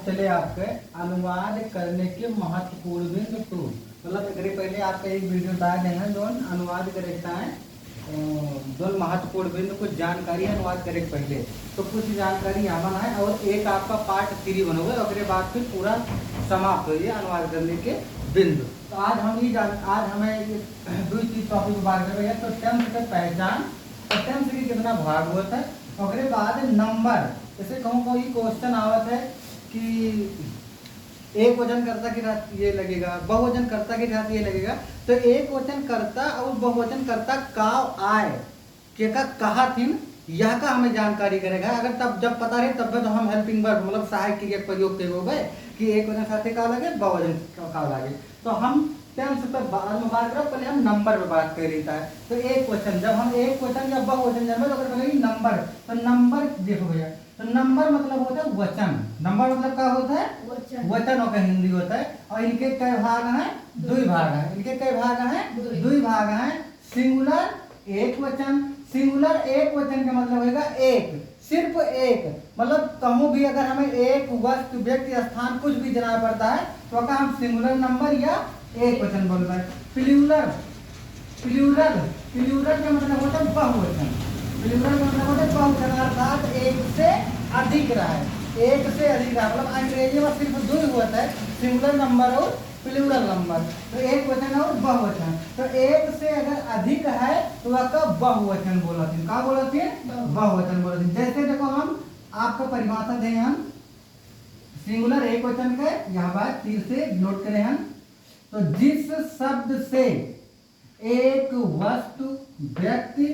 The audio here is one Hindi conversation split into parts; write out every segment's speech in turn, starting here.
चले आपके अनुवाद करने के महत्वपूर्ण बिंदु टू, मतलब एकरे पहले आपका एक वीडियो डाल देंगे जो अनुवाद करेक्टा है जो महत्वपूर्ण बिंदु कुछ जानकारी अनुवाद करे के पहले, तो कुछ जानकारी यहाँ है और एक आपका पार्ट 3 बनोगे और उसके बाद फिर पूरा समाप्त हो ये अनुवाद करने के बिंदु। तो आज हमें दो चीज टॉपिक बात कर रहे हैं। तो टर्म्स के पहचान और टर्म्स की कितना भाग होता है और उसके बाद नंबर। जैसे कहूँ कोई क्वेश्चन आवत है कि एक वचन कर्ता के साथ ये लगेगा, बहुवचन कर्ता के साथ ये लगेगा, तो एक वचन कर्ता और बहुवचन कर्ता का आए के का कहा थिन यह का हमें जानकारी करेगा। अगर तब जब पता रहे तब तो हम हेल्पिंग वर्ब मतलब सहायक क्रिया प्रयोग करोगे कि एक वचन साथ का लगे बहुवचन का लगे। तो हम टर्म्स पे बाद में बात करो, पहले हम नंबर पे बात कर लेता है। तो एक वचन जब हम एक वचन या बहुवचन जब तो पहले नंबर, तो नंबर देखो भैया, तो नंबर मतलब होता है वचन। नंबर मतलब क्या होता है? वचन का हिंदी होता है। और इनके कई भाग हैं? 2 भाग हैं। इनके कई भाग हैं? 2 भाग हैं। सिंगुलर एक वचन। सिंगुलर एक वचन का मतलब होगा एक, सिर्फ एक। मतलब कहूँ भी अगर हमें एक वस्तु व्यक्ति स्थान कुछ भी जाना पड़ता है तो अगर हम सिंगुलर नंबर या एक वचन बोल रहे हैं। प्लूरल का मतलब होता है बहुवचन। प्लूरल का मतलब होता है बहुवचन, अर्थात एक से अधिक रहा है, एक से अधिक रहा। मतलब अंग्रेजी में सिर्फ 2 होता है, सिंगुलर नंबर और प्लूरल नंबर। तो एक वचन और बहुवचन। तो एक से अगर अधिक है तो वह बहुवचन बोलते हैं। क्या बोलते हैं? बहुवचन बोलते हैं। जैसे देखो हम आपको परिभाषा दें, हम सिंगुलर एक वचन के यहाँ बात तीर से नोट करें हम। तो जिस शब्द से एक वस्तु व्यक्ति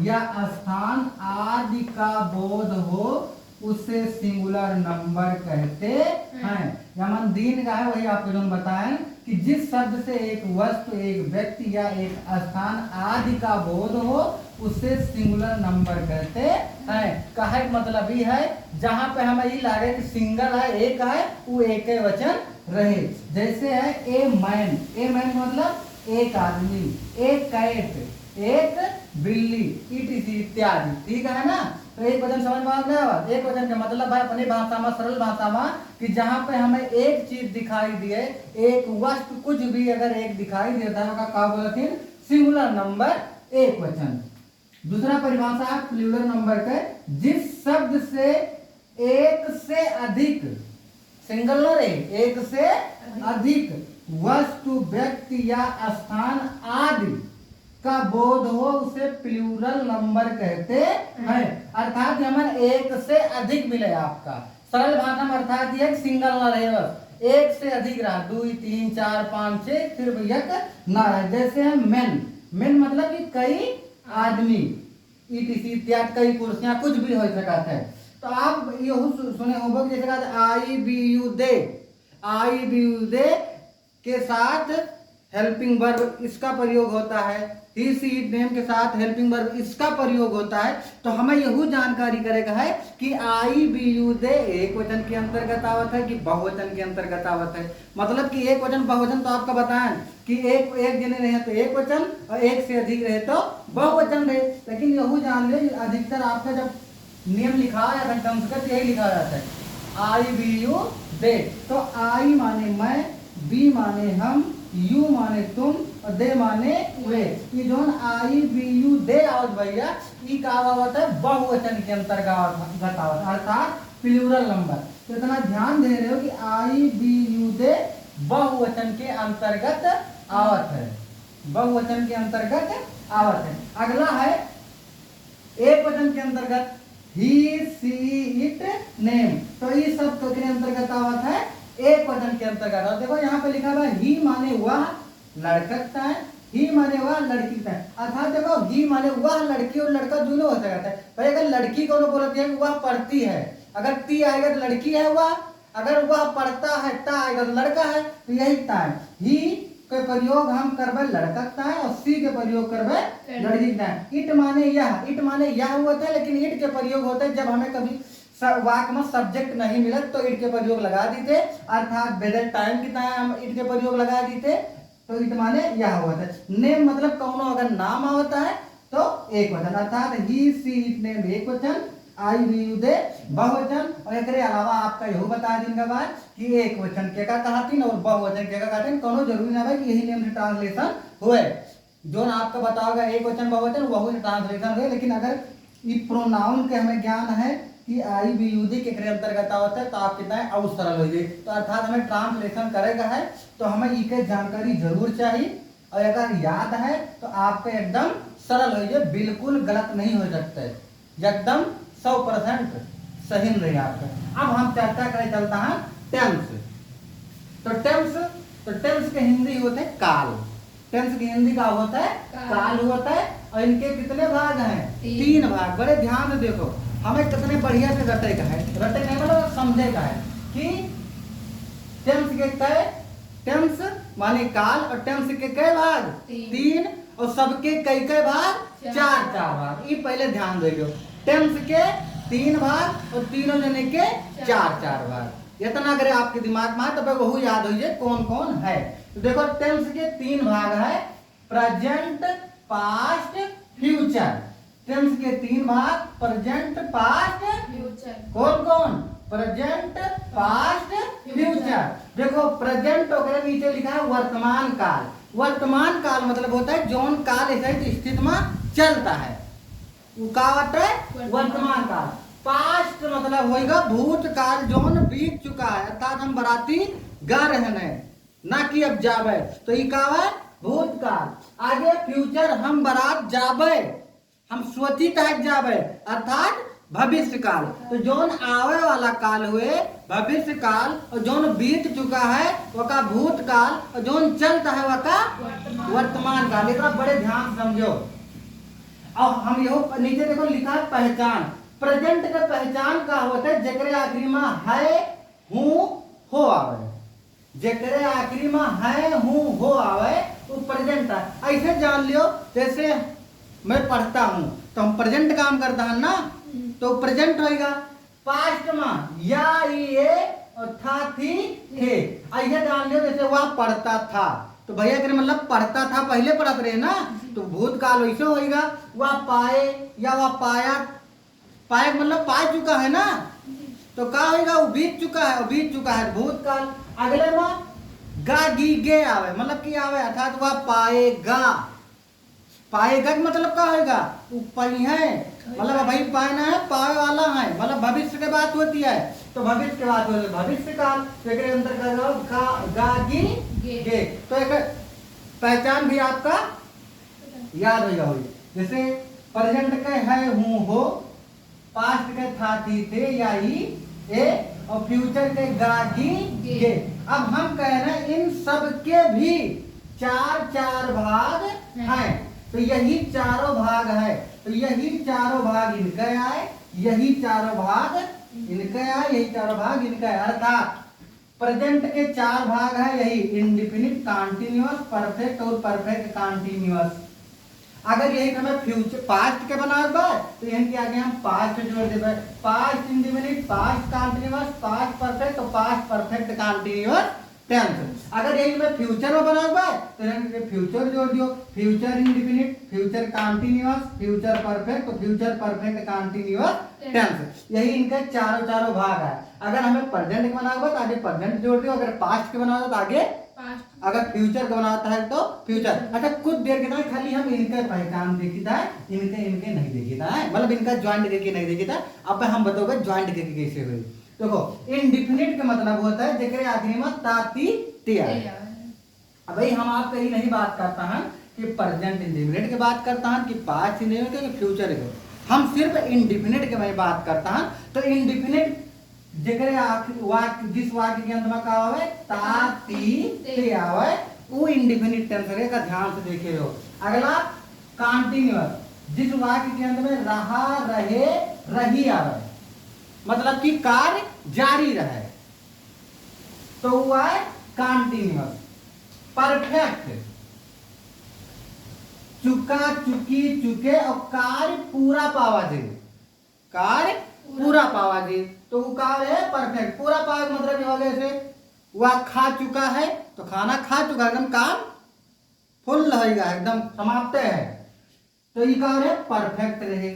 या स्थान आदि का बोध हो उसे सिंगुलर नंबर कहते हैं। यमन दीन का है वही आपको जो बताएं कि जिस शब्द से एक वस्तु एक व्यक्ति या एक स्थान आदि का बोध हो उसे सिंगुलर नंबर कहते हैं। कहे मतलब ही है जहां पे हमें ये लगे कि सिंगल है, एक है, वो एक वचन रहे। जैसे है ए मैन मतलब एक आदमी, एक कैट, एक बिल्ली, इत्यादि। ठीक है ना? तो एक वचन समझ में आ गया। एक वचन का मतलब है अपनी भाषा में, सरल भाषा में, कि जहां पे हमें एक चीज दिखाई दिए, एक वस्तु कुछ भी अगर एक दिखाई देता है क्या बोलते हैं? सिंगुलर नंबर एक वचन। दूसरा परिभाषा है प्लूरल नंबर का, जिस शब्द से एक से अधिक, सिंगल न रहे, एक से अधिक वस्तु व्यक्ति या स्थान आदि का बोध हो उसे प्लूरल नंबर कहते हैं। अर्थात हमें एक से अधिक मिले आपका सरल भाषा में, अर्थात ये सिंगल ना रहे, बस एक से अधिक रहा, 2 3 4 5 6 सिर्फ एक ना रहे। जैसे है मेन मतलब कि कई आदमी, इत्यादि, कई कुर्सियां, कुछ भी हो सकता है। तो आप ये सुने होगा जैसे आई बी यू दे के साथ हेल्पिंग वर्ब इसका प्रयोग होता है, ही सी इट नेम के साथ हेल्पिंग वर्ब इसका प्रयोग होता है। तो हमें यही जानकारी करेगा है कि आई बी यू दे एक वचन के अंतर्गत आवत है कि बहुवचन के अंतर्गत आवत है। मतलब कि एक वचन बहुवचन तो आपका बताएं कि एक जने रहे तो एक वचन और एक से अधिक रहे तो बहुवचन रहे। लेकिन यही जान ले अधिकतर आपका जब नियम लिखा या संस्कृत यही लिखा जाता है आई बी यू दे। तो आई माने मैं, बी माने हम, यू माने तुम और दे माने वे। ये जो आई बी यू दे आवत भैया ये का आवत है? बहुवचन के अंतर्गत आवत, अर्थात प्लूरल नंबर। तो इतना ध्यान दे रहे हो कि आई बी यू दे बहुवचन के अंतर्गत आवत है, बहुवचन के अंतर्गत आवत है। अगला है एक वचन के अंतर्गत ही सी इट नेम। तो ये सब के अंतर्गत आवत है एक वचन के अंतर्गत। और देखो यहाँ पे लिखा हुआ ही माने वह लड़का है, ही माने वह लड़की है। अर्थात देखो ही माने वह लड़की और लड़का दोनों हो सकता है। भाई अगर लड़की को बोलते हैं वह पढ़ती है, अगर ती आएगा तो लड़की है वह, अगर वह पढ़ता है ता आएगा तो लड़का है। तो यही ता है। ही के प्रयोग हम करबे लड़का है और सी के प्रयोग करबे लड़की है। इट माने यह हुआ था, लेकिन इट के प्रयोग होता है जब हमें कभी वाक्य में सब्जेक्ट नहीं मिला तो इट के प्रयोग लगा देते, अर्थात वेदर टाइम कितना है हम इट के प्रयोग लगा देते। तो इट माने यह हुआ था। नेम मतलब कौनो अगर नाम होता है तो एक वचन, अर्थात ही सी इट नेम एक वचन, आई वियुदे बहुवचन। और एकरे अलावा आपका यही बता दिन के बाद कि एक वचन के का कहतीन और बहुवचन के का कहतीन, कोनो जरूरी ना है कि यही नेम से ट्रांसलेशन हुए। जो ना आपका बताओगे एक वचन बहुवचन वही ट्रांसलेशन हुए। लेकिन अगर ये प्रोनाउन के हमें ज्ञान है कि आई वियुदे के अंतर्गत होता है तो आप कितना है और सरल हो जाए। तो अर्थात हमें ट्रांसलेशन करेगा है तो हमें इसके जानकारी जरूर चाहिए, और अगर याद है तो आपके एकदम सरल हो जाए, बिल्कुल गलत नहीं हो सकता है, एकदम 100% सही रहे आपका। अब हम चर्चा करें चलता है टेंस। तो टेंस के हिंदी होते हैं काल। टेंस की हिंदी का होता है काल होता है। और इनके कितने भाग हैं? 3 भाग। बड़े ध्यान से देखो, हमें कितने बढ़िया से रटे का है, रटे नहीं मतलब समझे का है कि टेंस के कई, टेंस माने काल, और टेंस के कई भाग? 3। और सबके कई कई भाग? 4 भाग। ये पहले ध्यान दो, टेंस के 3 भाग और तीनों जने के 4 भाग। इतना अगर आपके दिमाग में है तो वह याद हो जाए कौन कौन है। तो देखो टेंस के 3 भाग है, प्रेजेंट, पास्ट, फ्यूचर। टेंस के 3 भाग, प्रेजेंट, पास्ट, फ्यूचर। कौन कौन? Present, past, future. देखो प्रेजेंट वगैरह नीचे लिखा है वर्तमान काल। वर्तमान काल मतलब होता है जौन काल ऐसे स्थिति में चलता है, वो का होता है वर्तमान काल। पास्ट मतलब होगा भूतकाल जौन बीत चुका है, अर्थात हम बराती गा रहे ना कि अब जावे, तो ये का है भूतकाल। आगे फ्यूचर, हम बारात जावे, हम स्वती तक जावे, अर्थात भविष्य काल। तो जौन आवे वाला काल हुए भविष्य काल, और जौन बीत चुका है वह का भूतकाल, और जौन चलता है वह का वर्तमान काल। इतना बड़े ध्यान समझो। और हम यहो नीचे देखो लिखा है पहचान। प्रेजेंट का पहचान का होता है जेकरे आखिरी में है हूं हो आवे, जेकरे आखिरी में है हूं हो आवे वो प्रेजेंट है। ऐसे जान लियो जैसे मैं पढ़ता हूं तो हम प्रेजेंट काम करता है ना, तो प्रेजेंट होगा। पास्ट में या ये और था थी थे, ऐसे जान लियो जैसे वह पढ़ता था, तो भैया के मतलब पढ़ता था पहले पढ़ते रहे ना, तो भूतकाल वैसे होगा। वह पाए या वह पाया, पाया मतलब पा चुका है ना, तो क्या होगा वो बीत चुका है, और बीत चुका है भूतकाल। अगले में गा गी गे आवे मतलब की आवे, अर्थात वह पाएगा। पाएगा मतलब क्या होगा वो पई है, मतलब भाई पाना है, पावे वाला है, मतलब भविष्य की बात होती है, तो भविष्य की बात होती है भविष्य काल। तो एक अंतर कर लो गा गी गे। तो एक पहचान भी आपका याद हो जाओ, जैसे प्रेजेंट के है हूं हो, पास्ट के था थी थे या ही ए, और फ्यूचर के गा गी गे। अब हम कह रहे हैं इन सब के भी 4 भाग हैं, तो यही चारों भाग है, तो यही चारों भाग इनका आए, यही चारों भाग इनका आए, यही चारों भाग इनका है। अर्थात प्रेजेंट के 4 भाग है, यही इंडेफिनिट, कंटीन्यूअस, परफेक्ट और परफेक्ट कंटीन्यूअस। अगर यही हमें फ्यूचर पास्ट के बना तो यही के आगे हम पास्ट जोड़ देते, past indefinite, past continuous, past perfect और पास्ट परफेक्ट कंटीन्यूअस टेंस। अगर यही में फ्यूचर में बना तो यही फ्यूचर जोड़ दियो, future indefinite, future continuous, future perfect और फ्यूचर परफेक्ट कंटीन्यूअस टेंस। यही इनके चारों भाग है। अगर हमें प्रेजेंट के बनाना तो आगे प्रेजेंट जोड़ दियो, अगर पास्ट के बनाना तो आगे पास्ट, अगर फ्यूचर का बनाता है तो फ्यूचर। अच्छा कुछ देर के बाद खाली हम इनका पहचान देखी था, इनके नहीं देखी था, मतलब इनका ज्वाइंट करके नहीं देखी था। अब हम बताओगे ज्वाइंट करके कैसे हुई। देखो इंडेफिनिट का मतलब होता है जेकरे आखिरी में ताती ते आए। अब भाई हम आपसे ही नहीं बात करता है कि प्रेजेंट इंडेफिनिट की बात करता है कि पास्ट इंडेफिनिट के फ्यूचर के, हम सिर्फ इंडेफिनिट के मैं बात करता हूं। तो इंडेफिनिट जेकरे आखिर वाक्य जिस वाक्य के अंत में का आवे ताती ते आवे वो इंडेफिनिट टेंस है का ध्यान से देखे हो। अगला कंटीन्यूअस, जिस वाक्य के अंत में रहा रहे रही आवे मतलब कि कार्य जारी रहे तो हुआ है कंटीन्यूअस। परफेक्ट चुका चुकी चुके और कार्य पूरा पावा दे, कार्य पूरा पावा दे तो वो कार्य है परफेक्ट। पूरा पावा मतलब ये होगा जैसे वह खा चुका है तो खाना खा चुका एकदम काम फुल रहेगा एकदम समाप्त है, तो ये कार्य है परफेक्ट रहे।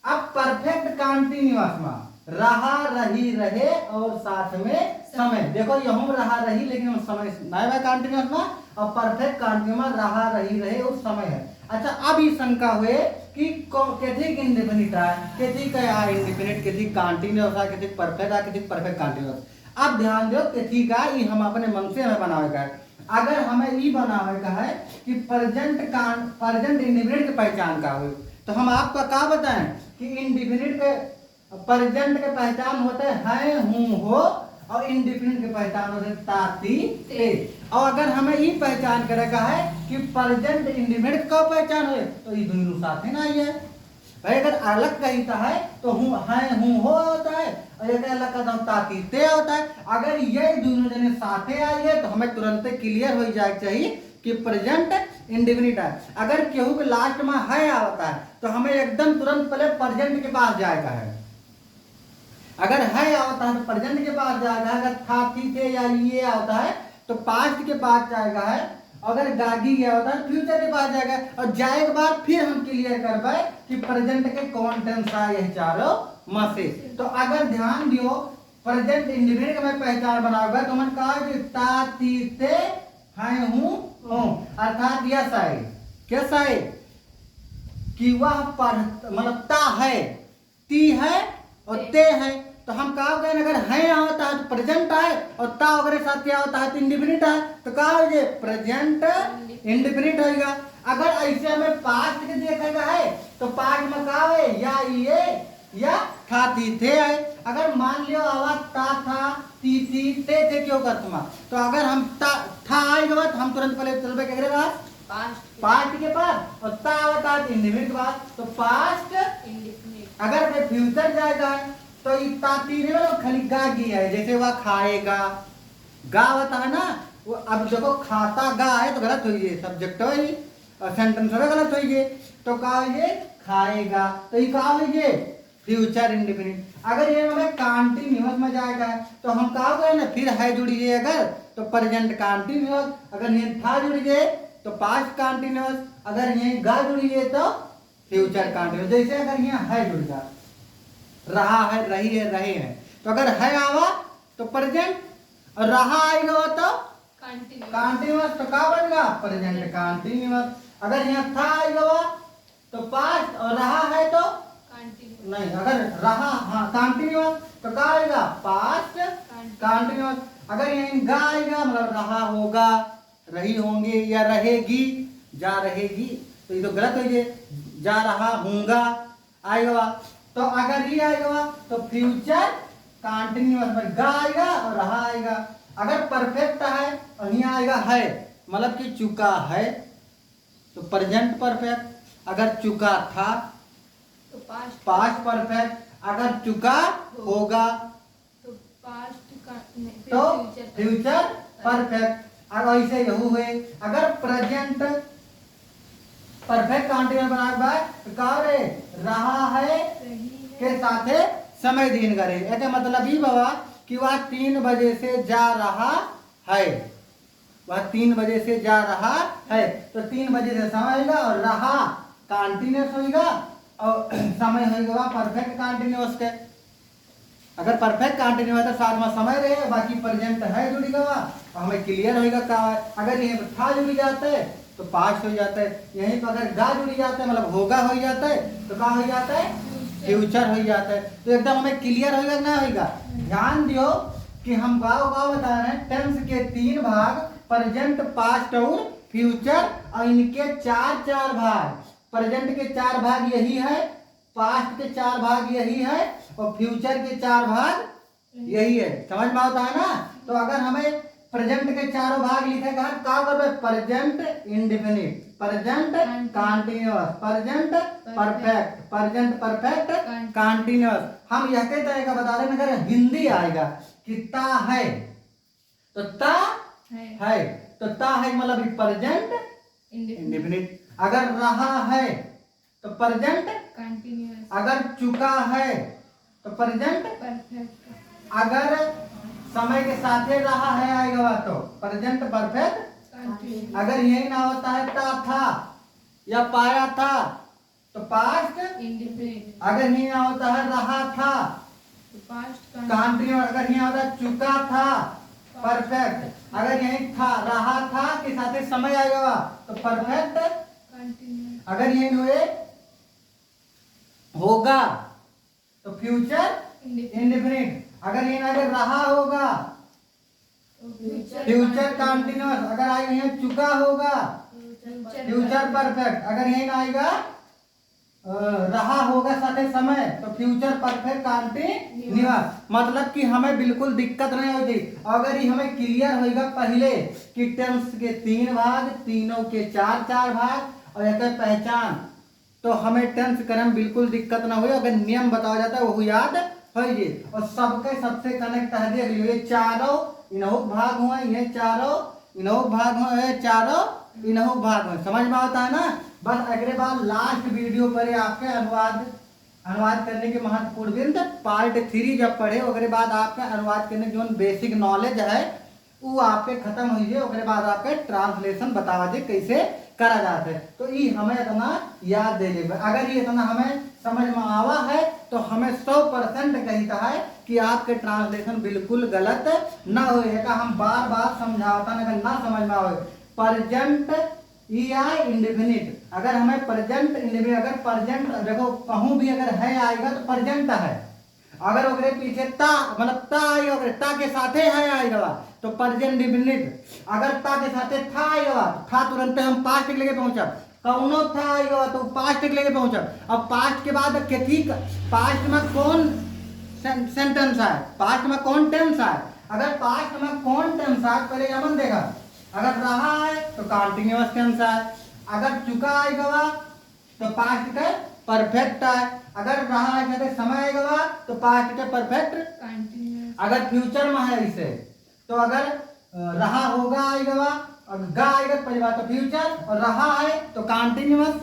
अब परफेक्ट कंटिन्यूअस में रहा रही रहे और साथ में समय, देखो यहूं रहा रही लेकिन समय नया कंटिन्यूअस में, और परफेक्ट कंटिन्यूअस में रहा रही रहे और समय है। अच्छा अब ये शंका हुए कि केथी इंडेफिनिट है, केथी का इंडेफिनिट, केथी कंटिन्यूअस है, केथी परफेक्ट है, केथी परफेक्ट कंटिन्यूअस। अब ध्यान दो केथी का ये हम अपने मन से हमें बनावे का है। अगर हमें ये बनावे का है कि प्रेजेंट इंडेफिनिट की पहचान का हो, तो हम आपका क्या बताएं कि इंडेफिनिट के प्रेजेंट के पहचान होते हैं हूं हो, और इंडेफिनिट की पहचान होते ताती ते। और अगर हमें ये पहचान करेगा है कि प्रेजेंट इंडेफिनिट का पहचान हो, तो ये दोनों साथ ही ना ही है भाई। अगर अलग कहता है तो हूं है हूं हो होता है, और अगर अलग कहता हूं ताती ते होता है। अगर ये दोनों जने साथे आई है तो हमें तुरंत क्लियर हो जाए चाहिए कि प्रेजेंट इंडेफिनिट है। अगर केहू के लास्ट में है आता है तो हमें एकदम तुरंत पहले प्रेजेंट के पास जाएगा है। अगर है आता है तो प्रेजेंट के पास जाएगा, अगर था थी थे या ये आता है तो पास्ट के पास जाएगा है, अगर गागी गया होता है फ्यूचर के पास जाएगा। और जाए के बाद फिर हम क्लियर कर पाए कि प्रेजेंट के कौन टेंस है यह चारों में से। तो अगर ध्यान दियो प्रेजेंट इंडेफिनिट का मैं पहचान बनाऊंगा तो मैंने कहा कि ता ती ते है हूं हूं, अर्थात यस है कैसा है कि वह मतलब ता है, ती है और ते है। तो हम कहा गए अगर है होता है तो प्रेजेंट है, और ता अगर साथ क्या होता है तो इंडेफिनिट है, तो कहा ये प्रेजेंट इंडेफिनिट होगा। अगर ऐसे हमें पास्ट के देखेगा है तो पास्ट में कहा है या ये या था थी थे है। अगर मान लियो आवाज ता था ती थी ते थे क्यों करता, तो अगर हम था आएगा तो हम तुरंत पहले चलबे के पास्ट के पास, और ता होता है इंडेफिनिट के बाद, तो पास्ट इंडेफिनिट। अगर फ्यूचर जाएगा तो ये ताती ने खाली गा गया है, जैसे वह खाएगा गा होता है ना, वो अब देखो खाता गा है तो गलत हुई है, सब्जेक्ट है और सेंटेंस में गलत हुई है, तो कहा ये खाएगा, तो ये कहा हुई है फ्यूचर इंडेफिनिट। अगर ये हमें कंटीन्यूअस में जाएगा तो हम कहा गए ना फिर है जुड़िए, अगर तो प्रेजेंट कंटीन्यूअस, अगर ये था जुड़िए तो पास्ट कंटीन्यूअस, अगर ये गा जुड़िए तो फ्यूचर कंटीन्यूअस। जैसे अगर यहाँ है जुड़ जा रहा है रही है रहे हैं, तो अगर है आवा तो प्रेजेंट, और रहा आएगा तो कंटीन्यूअस, तो क्या बनेगा प्रेजेंट कंटीन्यूअस। अगर यहाँ था आएगा तो पास्ट, और रहा है तो नहीं, अगर रहा हाँ कंटीन्यूअस तो क्या आएगा पास्ट कंटीन्यूअस। अगर यहाँ गा आएगा मतलब रहा होगा, रही होंगे या रहेगी जा रहेगी, तो ये तो गलत हो गए, जा रहा हूँगा आएगा। तो अगर ये आएगा तो फ्यूचर कंटीन्यूअस में गा आएगा और रहा आएगा। अगर परफेक्ट है और यहाँ आएगा है मतलब कि चुका है तो प्रेजेंट परफेक्ट, अगर चुका था तो पास्ट परफेक्ट, अगर चुका होगा तो फ्यूचर परफेक्ट। अगर ऐसे यही हुए अगर प्रेजेंट परफेक्ट कंटीन्यूअस बनाए तो कहा रे रहा है के साथ समय दिन करे, ऐसे मतलब ये बाबा कि वह 3 बजे से जा रहा है, वह 3 बजे से जा रहा है, तो 3 बजे से समय होगा और रहा कंटीन्यूअस होगा और समय होगा परफेक्ट कंटीन्यूअस के। अगर परफेक्ट कंटीन्यूअस है तो साथ में समय रहे, बाकी प्रेजेंट है जुड़ी गवा और हमें क्लियर होगा क्या है। अगर यहीं पर था जुड़ी जाता है तो पास्ट हो जाता है, यहीं पर अगर गा जुड़ी जाता है मतलब होगा हो जाता है तो क्या हो जाता है फ्यूचर हो जाता है। तो एकदम हमें क्लियर होगा ना होगा। ध्यान दियो कि हम गाँव बता रहे हैं टेंस के 3 भाग प्रेजेंट पास्ट और फ्यूचर, और इनके 4 भाग, प्रेजेंट के 4 भाग यही है, पास्ट के 4 भाग यही है और फ्यूचर के 4 भाग यही है। समझ में आता है ना। तो अगर हमें प्रेजेंट के 4 भाग लिखेगा क्या करबे present indefinite, present continuous, present perfect, present perfect continuous. हम यह कहते हैं बता रहे हैं अगर हिंदी आएगा कि ता है तो ता है तो ता है मतलब प्रेजेंट इंडेफिनिट। अगर रहा है तो प्रेजेंट कंटीन्यूअस, अगर चुका है तो प्रेजेंट परफेक्ट, अगर समय के साथ रहा है आएगा तो प्रेजेंट परफेक्ट। अगर यही ना होता है ता था या पाया था तो पास्ट इंडेफिनिट, अगर यहाँ होता है रहा था, तो पास्ट कंटिन्यूअस अगर यहाँ होता है चुका था, परफेक्ट अगर यही था रहा था के साथ ही समय आएगा तो परफेक्ट, कंटिन्यूअस, अगर यही हुए होगा तो फ्यूचर इंडेफिनिट, अगर ये अगर रहा होगा फ्यूचर कंटिन्यूअस, अगर आएगा यहाँ चुका होगा फ्यूचर परफेक्ट, अगर यही ना आएगा रहा होगा साथे समय तो फ्यूचर परफेक्ट कंटिन्यूअस। मतलब कि हमें बिल्कुल दिक्कत नहीं होगी अगर ये हमें क्लियर होगा पहले कि टेंस के 3 भाग, तीनों के 4 भाग और एक पहचान, तो हमें टेंस करने में बिल्कुल दिक्कत ना हुई। अगर नियम बताया जाता है वो याद होइए और सबके सबसे कनेक्ट है दिया ये चारों इनहु भाग हुआ, ये चारों इनहु भाग हुआ, ये चारों इनहु भाग हुआ, समझ में आता है ना। बस अगले बार लास्ट वीडियो पर आपके अनुवाद करने के महत्वपूर्ण बिंद पार्ट 3 जब पढ़े उसके बाद आपके अनुवाद करने की जो बेसिक नॉलेज है वो आपके खत्म हुई है, उसके बाद आपके ट्रांसलेशन बतावा दे कैसे करा जाता है। तो ये हमें इतना याद दे लेगा, अगर ये इतना हमें समझ में आवा है तो हमें 100% कहता है कि आपके ट्रांसलेशन बिल्कुल गलत ना होएगा। हम बार बार समझाता अगर ना समझ में आवे प्रेजेंट या इंडेफिनिट, अगर हमें प्रेजेंट इंडेफिनिट, अगर प्रेजेंट देखो कहूं भी अगर है आएगा तो प्रेजेंट है, अगर ओकरे पीछे ता मतलब ता आएगा ता के साथे है आएगा तो प्रेजेंट इंडेफिनिट, अगर ता के साथे था आएगा तो था तुरंत हम पास्ट तक लेके पहुंचा, कौनो था आएगा तो पास्ट तक लेके पहुंचा। अब पास्ट के बाद कथी पास्ट में कौन सेंटेंस है, पास्ट में कौन टेंस है, अगर पास्ट में कौन टेंस है पहले यमन देखा, अगर रहा है तो कंटिन्यूअस टेंस है, अगर चुका आएगा तो पास्ट का परफेक्ट है, अगर रहा है कहते समय आएगा तो पास्ट का परफेक्ट कंटिन्यूअस, अगर फ्यूचर में है इसे तो अगर रहा होगा आएगा और गा आएगा पहली बात तो फ्यूचर और रहा है तो कंटिन्यूअस,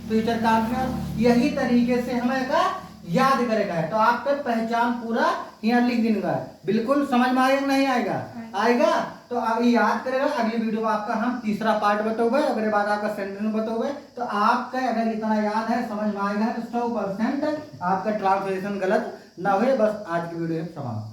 फ्यूचर कंटिन्यूअस। यही तरीके से हमें का याद करेगा है तो आपका पहचान पूरा यहाँ लिख देगा। बिल्कुल समझ में आएगा नहीं आएगा, आएगा तो अब ये याद करेगा। अगली वीडियो में आपका हम तीसरा पार्ट बताओगे, अगले बाद आपका सेंटेंस बताओगे। तो आपका अगर इतना याद है समझ में आएगा तो 100% आपका ट्रांसलेशन गलत ना हुए। बस आज की वीडियो समाप्त।